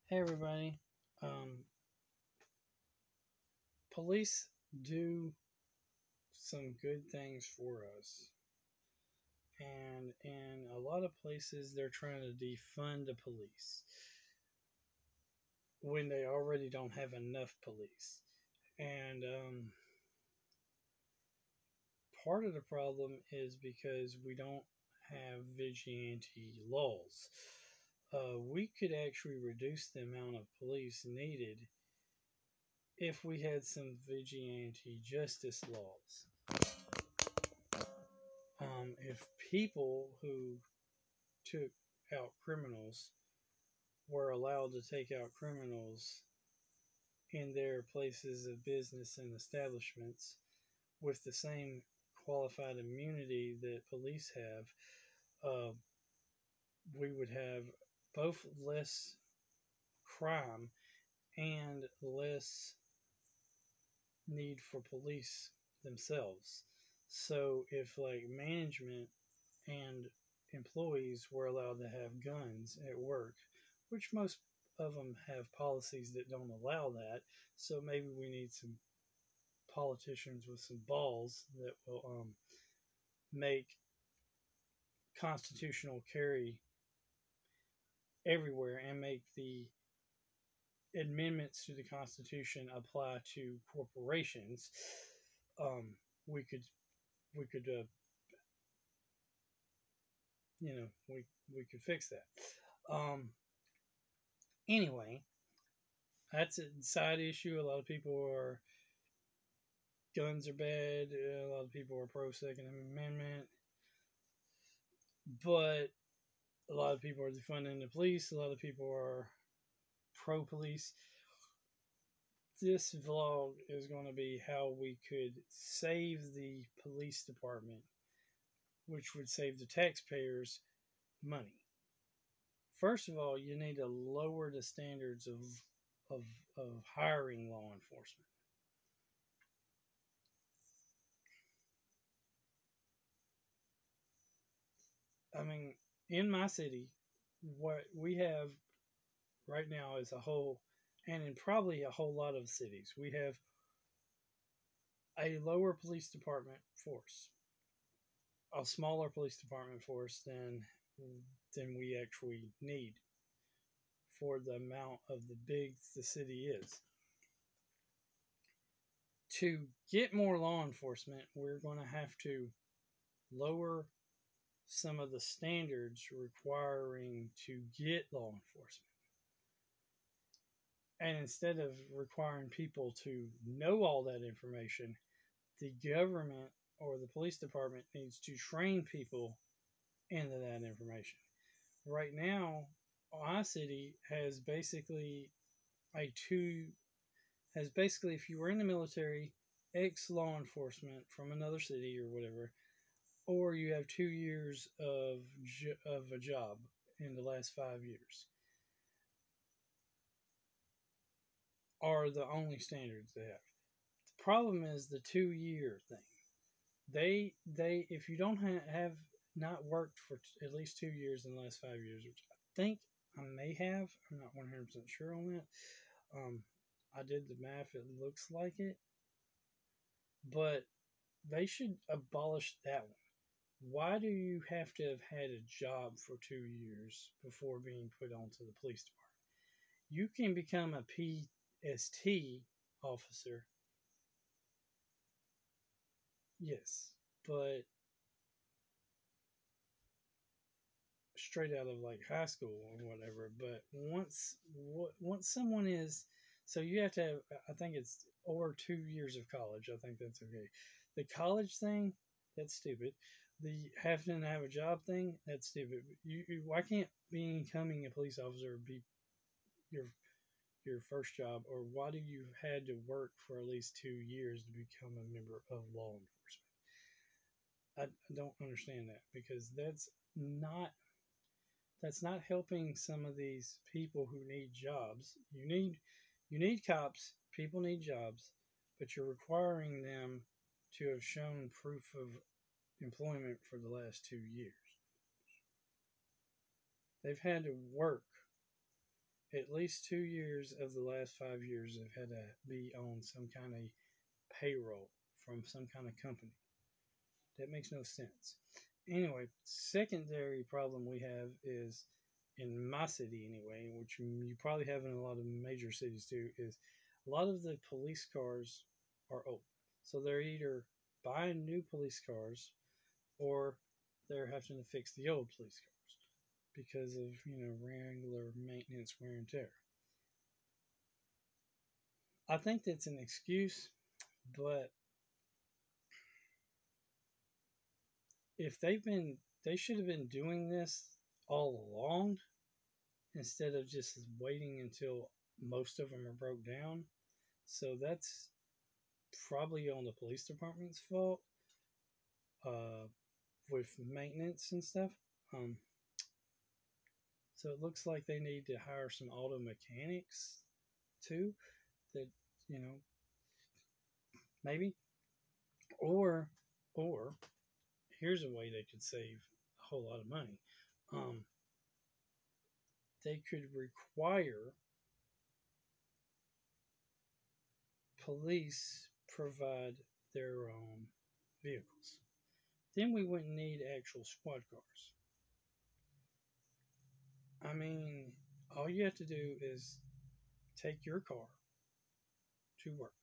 Hey everybody. Um, Police do some good things for us, and in a lot of places they're trying to defund the police when they already don't have enough police. And part of the problem is because we don't have vigilante laws. We could actually reduce the amount of police needed if we had some vigilante justice laws. If people who took out criminals were allowed to take out criminals in their places of business and establishments with the same qualified immunity that police have, uh, we would have both less crime and less need for police themselves. So if like management and employees were allowed to have guns at work, which most of them have policies that don't allow that. So maybe we need some politicians with some balls that will make constitutional carry everywhere and make the amendments to the Constitution apply to corporations. Um, we could we could we could fix that. Um, anyway, that's a side issue. A lot of people are guns are bad. A lot of people are pro Second Amendment, but a lot of people are defunding the police. A lot of people are pro police. This vlog is going to be how we could save the police department, which would save the taxpayers money. First of all, you need to lower the standards of, of hiring law enforcement. I mean, in my city, what we have right now is a whole, and in probably a whole lot of cities, we have a lower police department force, a smaller police department force than we actually need for the amount of the big the city is. To get more law enforcement, we're going to have to lower some of the standards requiring to get law enforcement. And instead of requiring people to know all that information, the government or the police department needs to train people into that information. Right now, my city has basically a two has basically, if you were in the military, ex law enforcement from another city or whatever, or you have 2 years of a job in the last 5 years, are the only standards they have. The problem is the 2 year thing. They if you don't have not worked for at least 2 years in the last 5 years, which I think I may have, I'm not 100% sure on that. I did the math; it looks like it, but they should abolish that one. Why do you have to have had a job for 2 years before being put onto the police department? You can become a PST officer, yes, but straight out of like high school or whatever. But once someone is, so you have to have, I think it's over 2 years of college. I think that's okay. The college thing, that's stupid. The having to have a job thing, that's stupid. Why can't becoming a police officer be your your first job, or why do you had to work for at least 2 years to become a member of law enforcement? I don't understand that because that's not helping some of these people who need jobs. You need cops. People need jobs, but you're requiring them to have shown proof of employment for the last 2 years. They've had to work at least 2 years of the last 5 years have had to be on some kind of payroll from some kind of company. That makes no sense. Anyway, secondary problem we have is in my city anyway, which you probably have in a lot of major cities too, is a lot of the police cars are old. So they're either buying new police cars or they're having to fix the old police cars because of, regular maintenance wear and tear. I think that's an excuse, but if they should have been doing this all along instead of just waiting until most of them are broke down. So that's probably on the police department's fault uh, with maintenance and stuff. Um, so it looks like they need to hire some auto mechanics too. That you know maybe or or here's a way they could save a whole lot of money. Um, they could require police provide their own vehicles. Then we wouldn't need actual squad cars. I mean, all you have to do is take your car to work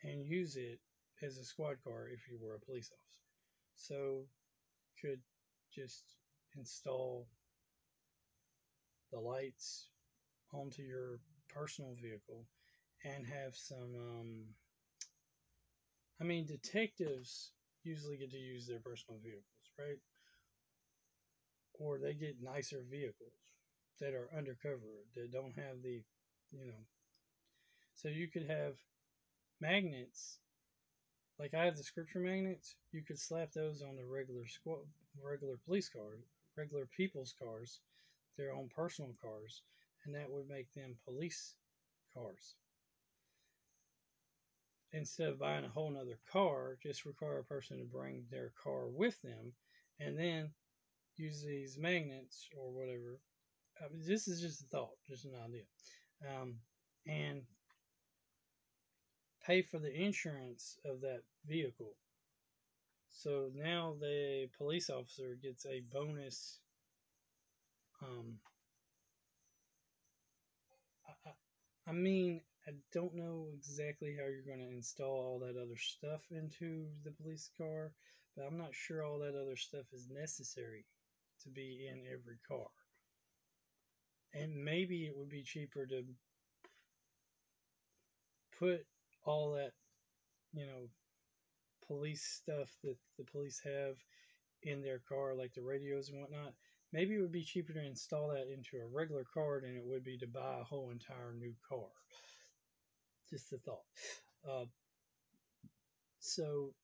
and use it as a squad car if you were a police officer. So, could just install the lights onto your personal vehicle and have some. I mean, detectives usually get to use their personal vehicles, right? Or they get nicer vehicles that are undercover that don't have the, you know. So you could have magnets, like I have the scripture magnets. You could slap those on the regular police cars, regular people's cars, their own personal cars, and that would make them police cars. Instead of buying a whole nother car, just require a person to bring their car with them, and then use these magnets or whatever. I mean, this is just a thought, just an idea, and pay for the insurance of that vehicle. So now the police officer gets a bonus. Um, I mean, I don't know exactly how you're going to install all that other stuff into the police car, but I'm not sure all that other stuff is necessary to be in every car. And maybe it would be cheaper to put all that, police stuff that the police have in their car, like the radios and whatnot. Maybe it would be cheaper to install that into a regular car than it would be to buy a whole entire new car. Just a thought. Uh, so,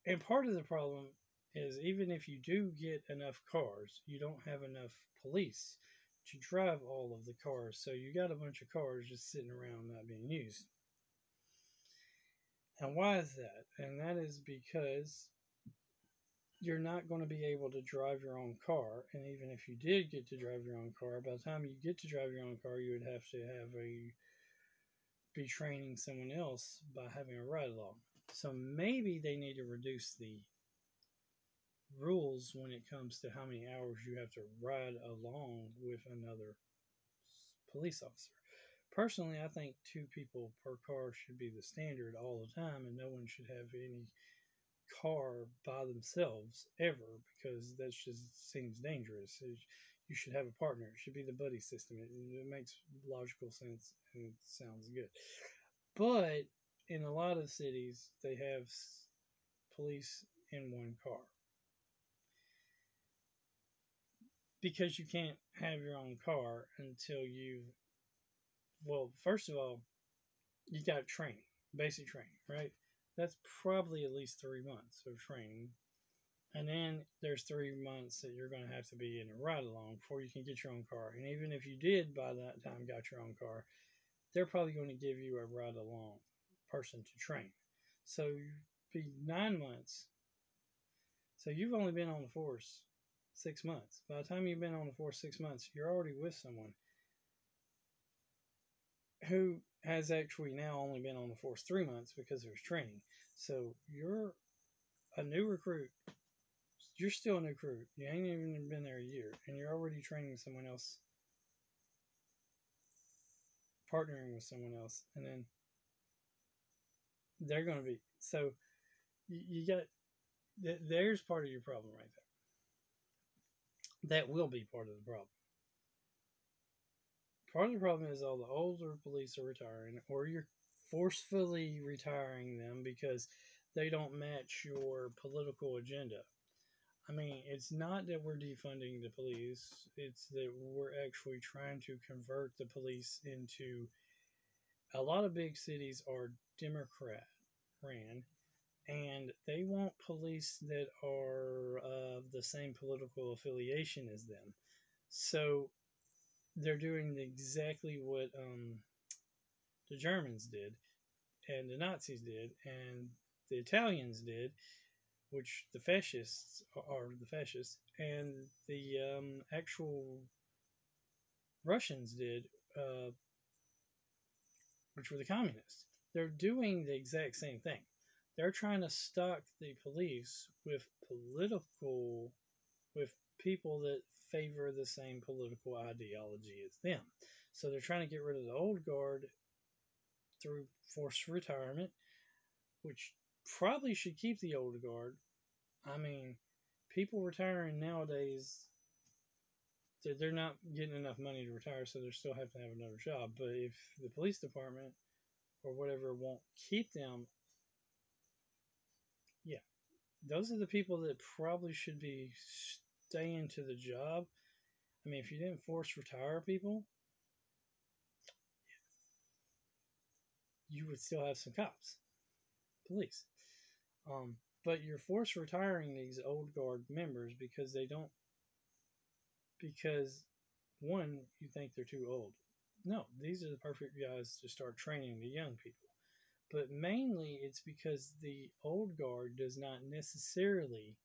and part of the problem is even if you do get enough cars, you don't have enough police to drive all of the cars. So you got a bunch of cars just sitting around not being used. And why is that? And that is because you're not going to be able to drive your own car. And even if you did get to drive your own car, by the time you get to drive your own car, you would have to be training someone else by having a ride along. So maybe they need to reduce the rules when it comes to how many hours you have to ride along with another police officer. Personally, I think 2 people per car should be the standard all the time, and no one should have any car by themselves ever because that just seems dangerous. You should have a partner. It should be the buddy system. It makes logical sense and it sounds good. But in a lot of cities, they have police in one car because you can't have your own car until first of all, you got training, basic training, right? That's probably at least 3 months of training. And then there's 3 months that you're going to have to be in a ride along before you can get your own car. And even if you did by that time got your own car, they're probably going to give you a ride along person to train. So you'd be 9 months. So you've only been on the force 6 months. By the time you've been on the force 6 months, you're already with someone. who has actually now only been on the force 3 months because there's training. So you're a new recruit. You're still a new recruit. You ain't even been there a year, and you're already training someone else, partnering with someone else, and then they're going to be so. You got there's part of your problem right there. That will be part of the problem. Part of the problem is all the older police are retiring, or you're forcefully retiring them because they don't match your political agenda. I mean, it's not that we're defunding the police, it's that we're actually trying to convert the police into a lot of big cities are Democrat ran, and they want police that are of the same political affiliation as them. So they're doing exactly what the Germans did, and the Nazis did, and the Italians did, which the fascists are the fascists, and the actual Russians did, uh, which were the communists. They're doing the exact same thing. They're trying to stock the police with political, with people that favor the same political ideology as them. So they're trying to get rid of the old guard through forced retirement, which probably should keep the old guard. I mean, people retiring nowadays, they're not getting enough money to retire, so they still have to have another job. But if the police department or whatever won't keep them, yeah, those are the people that probably should be staying to the job. I mean, if you didn't force retire people, you would still have some cops, police. Um, but you're forced retiring these old guard members because they don't, because one, you think they're too old. No, these are the perfect guys to start training the young people. But mainly it's because the old guard does not necessarily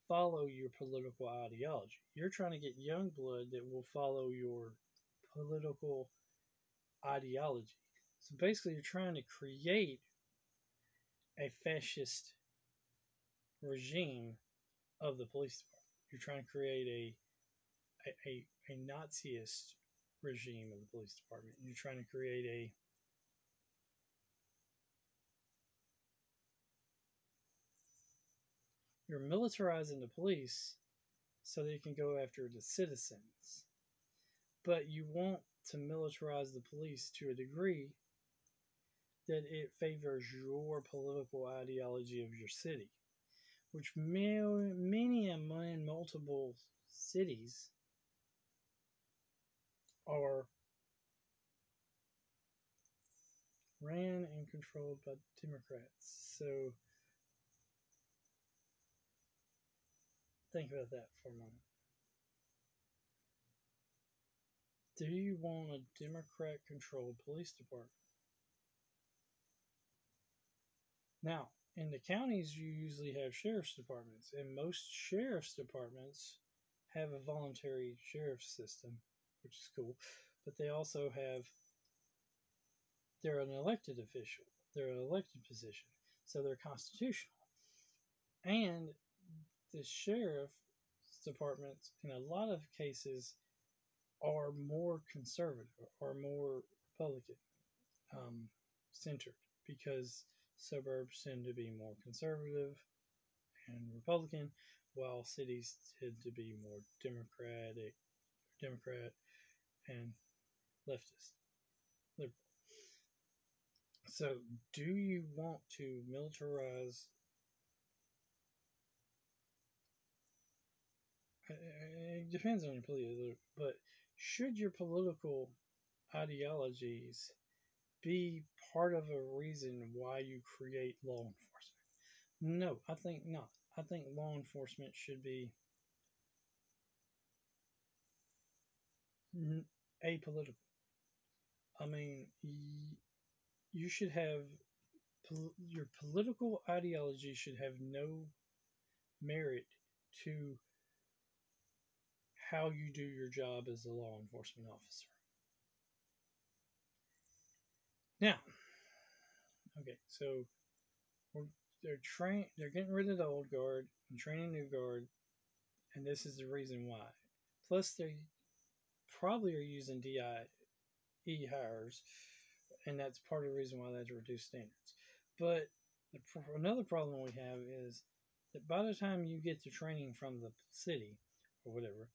follow your political ideology. You're trying to get young blood that will follow your political ideology. So basically, you're trying to create a fascist regime of the police department. You're trying to create a Naziist regime of the police department. You're trying to create a you're militarizing the police so they can go after the citizens. But you want to militarize the police to a degree that it favors your political ideology of your city, which many and multiple cities are ran and controlled by Democrats. So think about that for a moment. Do you want a Democrat controlled police department? Now, in the counties, you usually have sheriff's departments, and most sheriff's departments have a voluntary sheriff system, which is cool. But they also have, they're an elected official, they're an elected position, so they're constitutional. And the sheriff's departments, in a lot of cases, are more conservative or more Republican centered because suburbs tend to be more conservative and Republican, while cities tend to be more Democrat, and leftist, liberal. So, do you want to militarize? It depends on your political, but should your political ideologies be part of a reason why you create law enforcement? No, I think not. I think law enforcement should be apolitical. I mean, you should have your political ideology should have no merit to how you do your job as a law enforcement officer. Now, okay, so we're, they're getting rid of the old guard and training new guard, and this is the reason why. Plus, they probably are using DIE hires, and that's part of the reason why that's reduced standards. But another problem we have is that by the time you get the training from the city or whatever,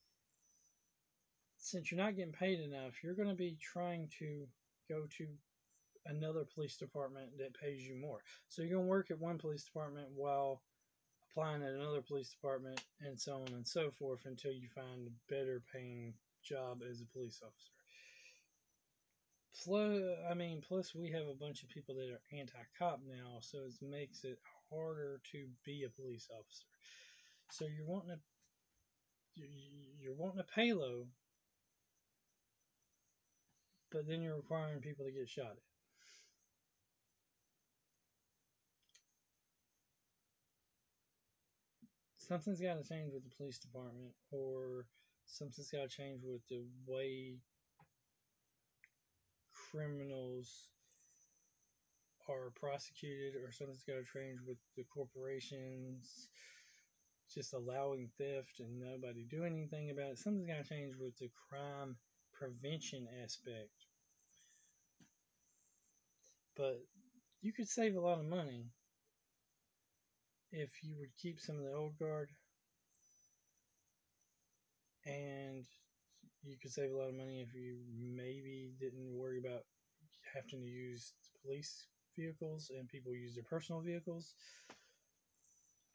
since you're not getting paid enough, you're going to be trying to go to another police department that pays you more. So you're going to work at one police department while applying at another police department, and so on and so forth until you find a better paying job as a police officer. Plus we have a bunch of people that are anti-cop now, so it makes it harder to be a police officer. So you're wanting to pay low, but then you're requiring people to get shot at. Something's got to change with the police department, or something's got to change with the way criminals are prosecuted, or something's got to change with the corporations just allowing theft and nobody doing anything about it. Something's got to change with the crime prevention aspect. But you could save a lot of money if you would keep some of the old guard, and you could save a lot of money if you maybe didn't worry about having to use police vehicles and people use their personal vehicles.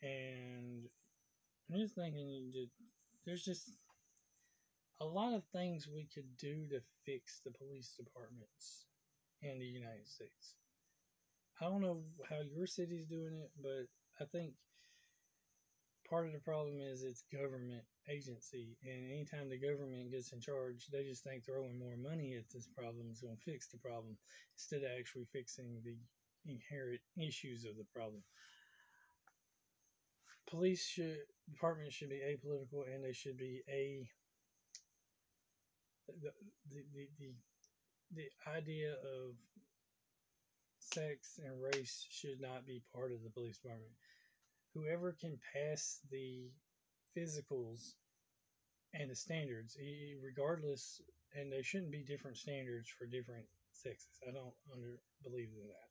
And I'm just thinking that there's just a lot of things we could do to fix the police departments in the United States. I don't know how your city's doing it, but I think part of the problem is it's government agency, and anytime the government gets in charge, they just think throwing more money at this problem is going to fix the problem instead of actually fixing the inherent issues of the problem. Departments should be apolitical, and they should be the idea of sex and race should not be part of the police department. Whoever can pass the physicals and the standards, regardless, and there shouldn't be different standards for different sexes. I don't believe in that.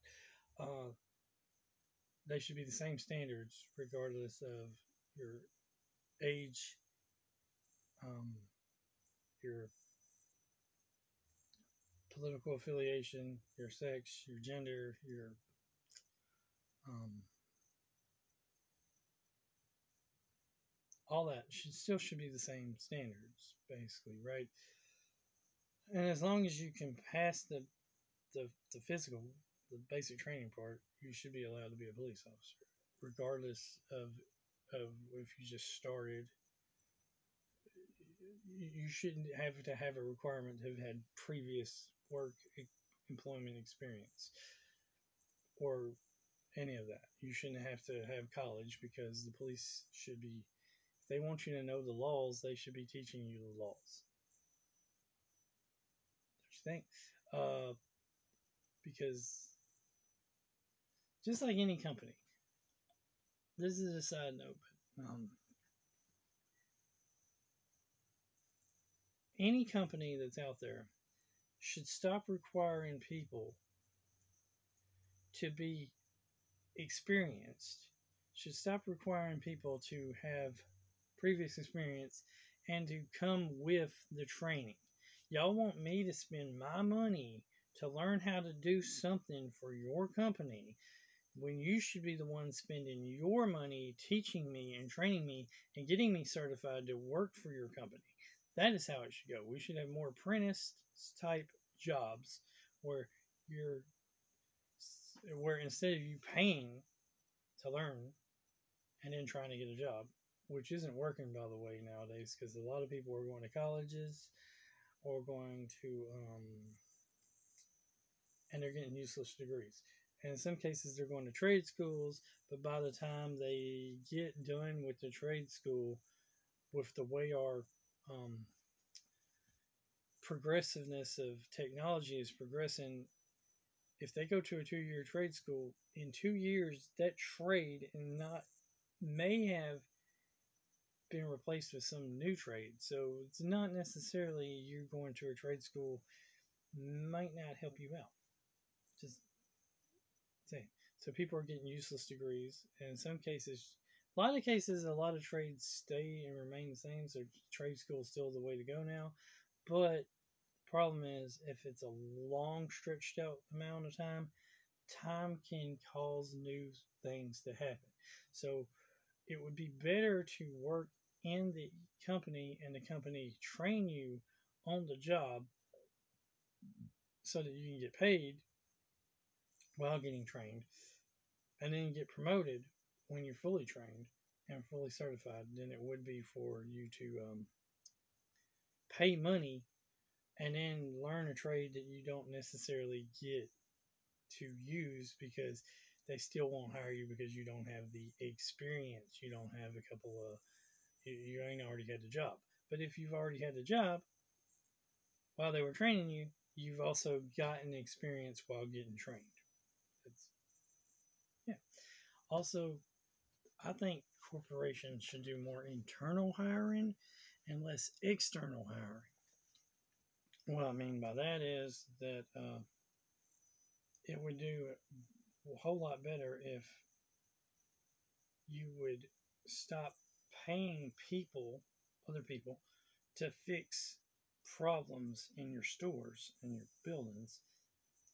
They should be the same standards regardless of your age, your political affiliation, your sex, your gender, your all that should be the same standards, basically, right? And as long as you can pass the physical, the basic training part, you should be allowed to be a police officer, regardless of if you just started. You shouldn't have to have a requirement to have had previous employment experience or any of that. You shouldn't have to have college, because the police should be, if they want you to know the laws, they should be teaching you the laws. Don't you think? Because just like any company, this is a side note, but any company that's out there should stop requiring people to be experienced, should stop requiring people to have previous experience and to come with the training. Y'all want me to spend my money to learn how to do something for your company when you should be the one spending your money teaching me and training me and getting me certified to work for your company. That is how it should go. We should have more apprentice type jobs where instead of you paying to learn and then trying to get a job, which isn't working, by the way, nowadays, because a lot of people are going to colleges or going to and they're getting useless degrees. And in some cases, they're going to trade schools, but by the time they get done with the trade school, with the way our progressiveness of technology is progressing, if they go to a 2 year trade school, in 2 years that trade and not may have been replaced with some new trade. So it's not necessarily you going to a trade school might not help you out. Just saying. So people are getting useless degrees, and in some cases, a lot of cases, a lot of trades stay and remain the same. So trade school is still the way to go now. But the problem is, if it's a long, stretched out amount of time, time can cause new things to happen. So it would be better to work in the company and the company train you on the job so that you can get paid while getting trained and then get promoted when you're fully trained and fully certified than it would be for you to pay money and then learn a trade that you don't necessarily get to use because they still won't hire you because you don't have the experience. You don't have a couple of, you ain't already had the job. But if you've already had the job while they were training you, you've also gotten experience while getting trained. It's, yeah. Also, I think corporations should do more internal hiring and less external hiring. What I mean by that is that it would do a whole lot better if you would stop paying people, other people, to fix problems in your stores and your buildings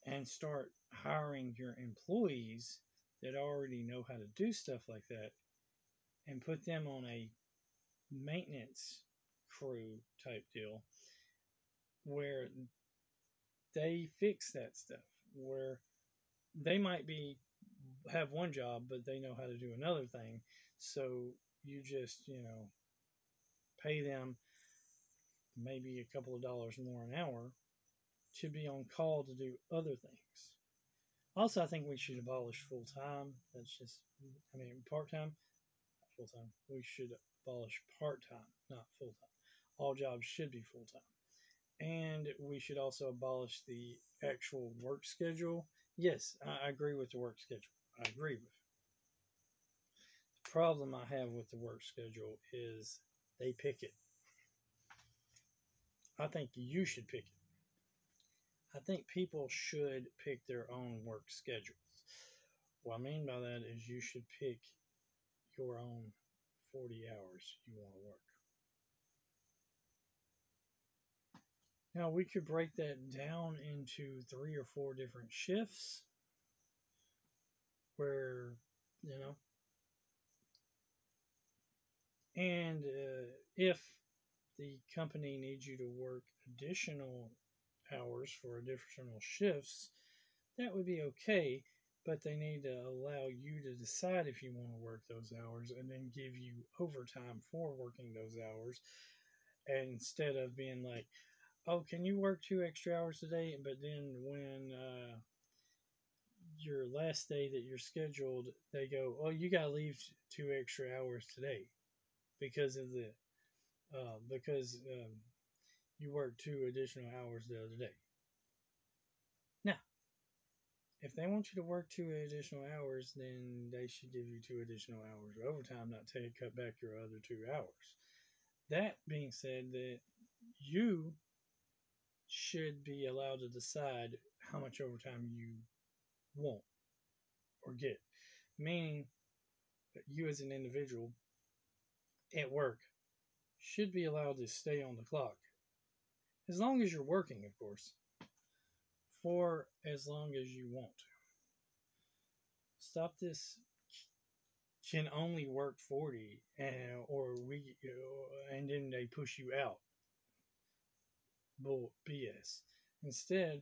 and start hiring your employees that already know how to do stuff like that and put them on a maintenance crew type deal where they fix that stuff, where they might be have one job but they know how to do another thing, so you just pay them maybe a couple of dollars more an hour to be on call to do other things. Also, I think we should abolish full time. That's just, part time, not full time. We should abolish part time, not full time. All jobs should be full time. And we should also abolish the actual work schedule. Yes, I agree with the work schedule. I agree with it. The problem I have with the work schedule is they pick it. I think you should pick it. I think people should pick their own work schedules. What I mean by that is you should pick your own 40 hours you want to work. Now, we could break that down into 3 or 4 different shifts where, and if the company needs you to work additional hours for additional shifts, that would be okay, but they need to allow you to decide if you want to work those hours and then give you overtime for working those hours, and instead of being like, oh, can you work 2 extra hours today? But then when your last day that you're scheduled, they go, oh, you got to leave 2 extra hours today because of the you worked 2 additional hours the other day. Now, if they want you to work 2 additional hours, then they should give you 2 additional hours of overtime, not cut back your other 2 hours. That being said, that you should be allowed to decide how much overtime you want or get. Meaning that you as an individual at work should be allowed to stay on the clock. As long as you're working, of course. For as long as you want to. Stop this can only work 40 and then they push you out. Bull BS. Instead,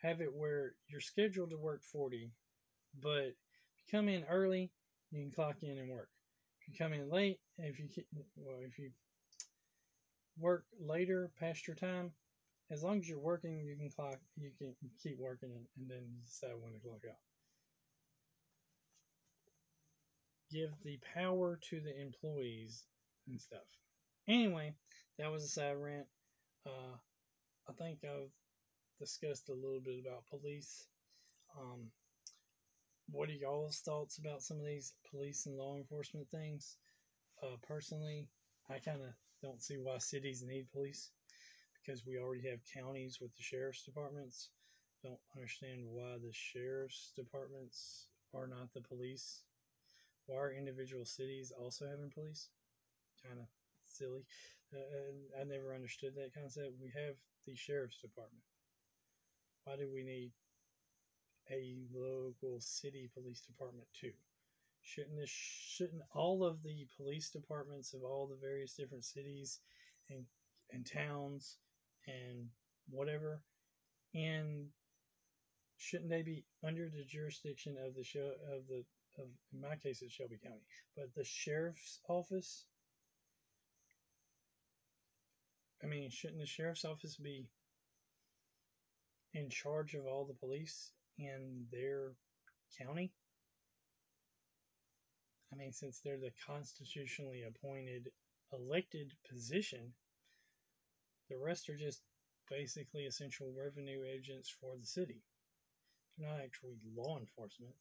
have it where you're scheduled to work 40, but if you come in early, you can clock in and work. If you come in late, if you work later past your time, as long as you're working, you can keep working and then decide when to clock out. Give the power to the employees and stuff. Anyway, that was a side rant. I think I've discussed a little bit about police. Um, what are y'all's thoughts about some of these police and law enforcement things? Personally, I kind of don't see why cities need police because we already have counties with the sheriff's departments. Don't understand why the sheriff's departments are not the police. Why are individual cities also having police? Kind of silly. I never understood that concept. We have the sheriff's department. Why do we need a local city police department too? Shouldn't all of the police departments of all the various different cities and towns and whatever, and shouldn't they be under the jurisdiction of in my case it's Shelby County, but the sheriff's office? I mean, shouldn't the sheriff's office be in charge of all the police in their county? I mean, since they're the constitutionally appointed elected position, the rest are just basically essential revenue agents for the city. They're not actually law enforcement,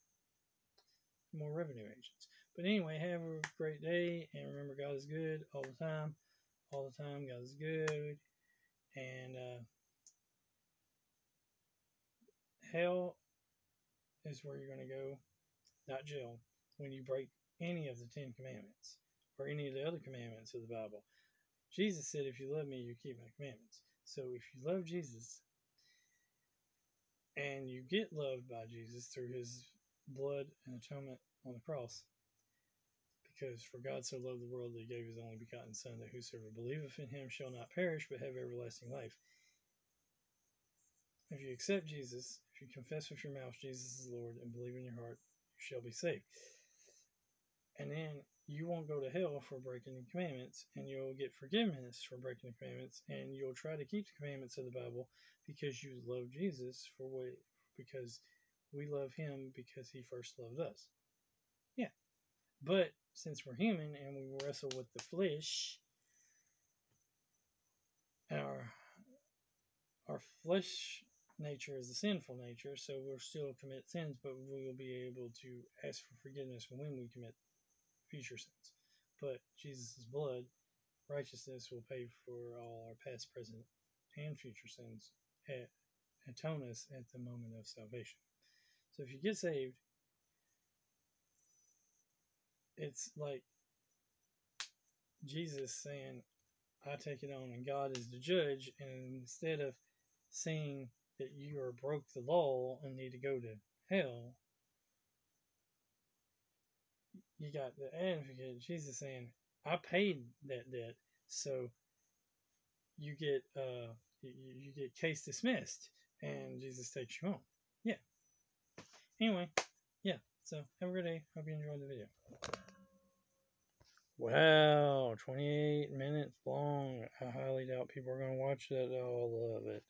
more revenue agents. But anyway, have a great day, and remember, God is good all the time. All the time, God is good. And hell is where you're going to go, not jail, when you break any of the 10 Commandments or any of the other commandments of the Bible. Jesus said, if you love me, you keep my commandments. So if you love Jesus and you get loved by Jesus through his blood and atonement on the cross, because for God so loved the world that he gave his only begotten Son, that whosoever believeth in him shall not perish but have everlasting life. If you accept Jesus, if you confess with your mouth Jesus is Lord and believe in your heart, you shall be saved. And then you won't go to hell for breaking the commandments, and you'll get forgiveness for breaking the commandments, and you'll try to keep the commandments of the Bible because you love Jesus because we love him because he first loved us. Yeah. But since we're human and we wrestle with the flesh, our flesh nature is the sinful nature, so we'll still commit sins, but we will be able to ask for forgiveness when we commit future sins. But Jesus' blood, righteousness, will pay for all our past, present, and future sins, atone us at the moment of salvation. So if you get saved, it's like Jesus saying, I take it on and God is the judge, and instead of saying that you are broke the law and need to go to hell, you got the advocate, Jesus, saying, I paid that debt, so you get case dismissed, and Jesus takes you home. Yeah. Anyway, yeah. So have a good day. Hope you enjoyed the video. Wow, 28 minutes long. I highly doubt people are going to watch that. All of it.